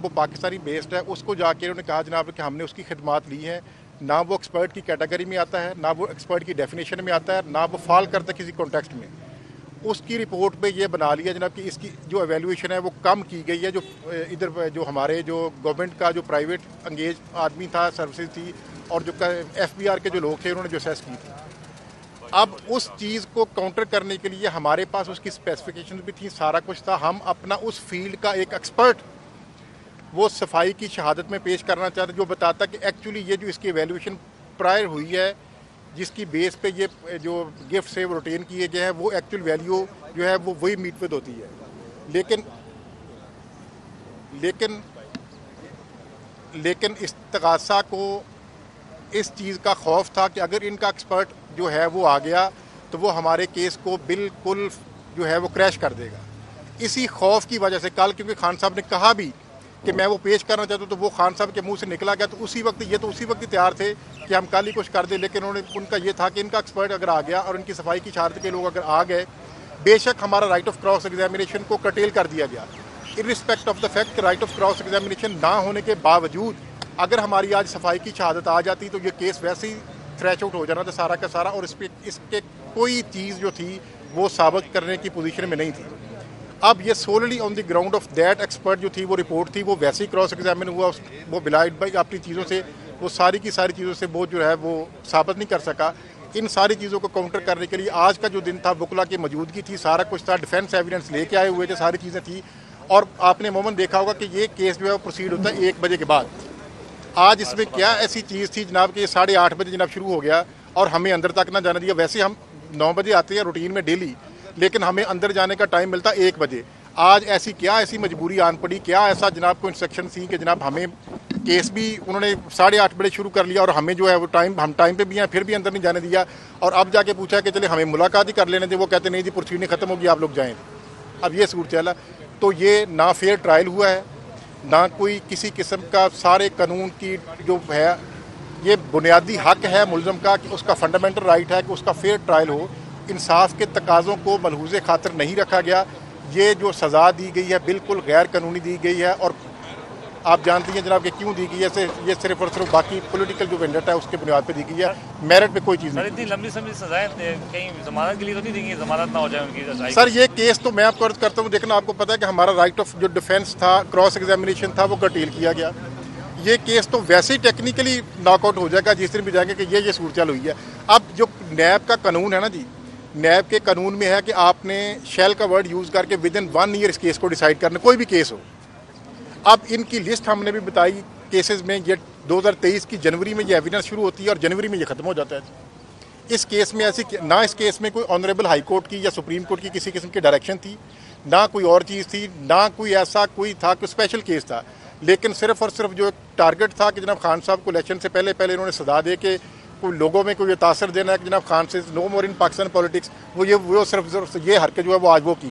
वो पाकिस्तानी बेस्ड है, उसको जाके उन्होंने कहा जनाब कि हमने उसकी खिदमात ली हैं, ना वो एक्सपर्ट की कैटेगरी में आता है, ना वो एक्सपर्ट की डेफिनेशन में आता है, ना वो फॉल करता है किसी कॉन्टेक्स्ट में। उसकी रिपोर्ट पे ये बना लिया जनाब कि इसकी जो एवेल्यूएशन है वो कम की गई है। जो इधर जो हमारे जो गवर्नमेंट का जो प्राइवेट अंगेज आदमी था, सर्विसेज थी, और जो FBR के जो लोग थे उन्होंने जो असेस की थी। अब उस चीज़ को काउंटर करने के लिए हमारे पास उसकी स्पेसिफिकेशन भी थी, सारा कुछ था। हम अपना उस फील्ड का एक एक्सपर्ट वो सफाई की शहादत में पेश करना चाहते, जो बताता कि एक्चुअली ये जो इसकी एवेल्यूएशन प्रायर हुई है, जिसकी बेस पे ये जो गिफ्ट से रिटेन किए गए हैं, वो एक्चुअल वैल्यू जो है वो वही मीट विद होती है। लेकिन लेकिन लेकिन इस तकासा को इस चीज़ का खौफ था कि अगर इनका एक्सपर्ट जो है वो आ गया तो वो हमारे केस को बिल्कुल जो है वो क्रैश कर देगा। इसी खौफ की वजह से कल, क्योंकि खान साहब ने कहा भी कि मैं वो पेश करना चाहता हूँ, तो वो खान साहब के मुंह से निकला गया, तो उसी वक्त ही तैयार थे कि हम कल ही कुछ कर दें। लेकिन उनका ये था कि इनका एक्सपर्ट अगर आ गया और इनकी सफाई की शहादत के लोग अगर आ गए, बेशक हमारा राइट ऑफ क्रॉस एग्जामिनेशन को कर्टेल कर दिया गया, इर्रिस्पेक्ट ऑफ द फैक्ट कि राइट ऑफ क्रॉस एग्जामिनेशन ना होने के बावजूद अगर हमारी आज सफाई की शहादत आ जाती तो ये केस वैसे ही थ्रैश आउट हो जाना था सारा का सारा, और इसके कोई चीज़ जो थी वो साबित करने की पोजीशन में नहीं थी। अब ये solely on the ground of that expert जो थी वो रिपोर्ट थी, वो वैसे ही क्रॉस एग्जामिन हुआ, वो बिलाइड बाई अपनी चीज़ों से, वो सारी की सारी चीज़ों से वो जो है वो साबित नहीं कर सका। इन सारी चीज़ों को काउंटर करने के लिए आज का जो दिन था, वकला की मौजूदगी थी, सारा कुछ था, डिफेंस एविडेंस लेके आए हुए थे, सारी चीज़ें थी। और आपने मोमन देखा होगा कि ये केस जो है वो प्रोसीड होता है 1 बजे के बाद। आज इसमें क्या ऐसी चीज़ थी जनाब कि 8:30 बजे जनाब शुरू हो गया और हमें अंदर तक ना जाने दिया। वैसे हम 9 बजे आते हैं रूटीन में डेली, लेकिन हमें अंदर जाने का टाइम मिलता 1 बजे। आज ऐसी मजबूरी आन पड़ी, क्या ऐसा जनाब को इंस्ट्रक्शन थी कि जनाब हमें केस भी उन्होंने 8:30 बजे शुरू कर लिया और हमें जो है वो हम टाइम पे भी हैं, फिर भी अंदर नहीं जाने दिया। और अब जाके पूछा कि चले हमें मुलाकात ही कर लेने थे, वो कहते नहीं जी प्रोसीडिंग खत्म होगी, आप लोग जाएँ। अब ये सूरत चला, तो ये ना फेयर ट्रायल हुआ है, ना कोई किसी किस्म का सारे कानून की जो है, ये बुनियादी हक है मुलज़म का कि उसका फंडामेंटल राइट है कि उसका फेयर ट्रायल हो। इंसाफ के तकाज़ों को मलहूज़े खातिर नहीं रखा गया। ये जो सज़ा दी गई है बिल्कुल गैर कानूनी दी गई है, और आप जानती हैं जनाब कि क्यों दी गई है। ये सिर्फ और सिर्फ बाकी पॉलिटिकल जो वेंडेटा है उसके बुनियाद पे दी गई है, मेरिट पे कोई चीज़ नहीं। इतनी लंबी समय सजाएं कहीं जमानत के लिए तो नहीं देंगे, जमानत ना हो जाए उनकी। सर ये केस तो मैं आपको अर्ज करता हूँ, देखना आपको पता है कि हमारा राइट ऑफ जो डिफेंस था, क्रॉस एग्जामिनेशन था, वो कर्टेल किया गया। ये केस तो वैसे ही टेक्निकली नॉकआउट हो जाएगा जिस दिन भी जाएंगे कि ये सूरत हुई है। अब जो नैब का कानून है ना जी, नैब के कानून में है कि आपने शेल का वर्ड यूज़ करके विदिन 1 ईयर इस केस को डिसाइड करना, कोई भी केस हो। अब इनकी लिस्ट हमने भी बताई केसेस में, ये 2023 की जनवरी में ये एविडेंस शुरू होती है और जनवरी में ये ख़त्म हो जाता है। इस केस में ऐसी ना, इस केस में कोई ऑनरेबल हाई कोर्ट की या सुप्रीम कोर्ट की किसी किस्म की डायरेक्शन थी, ना कोई और चीज़ थी, ना कोई ऐसा कोई था, कोई स्पेशल केस था। लेकिन सिर्फ और सिर्फ जो टारगेट था कि जनाब खान साहब को इलेक्शन से पहले इन्होंने सजा दे के कोई लोगों में कोई तासर देना है कि जनाब खान से नो मोर इन पाकिस्तान पॉलिटिक्स, वो सिर्फ ये हरकत जो है वो आज वो की।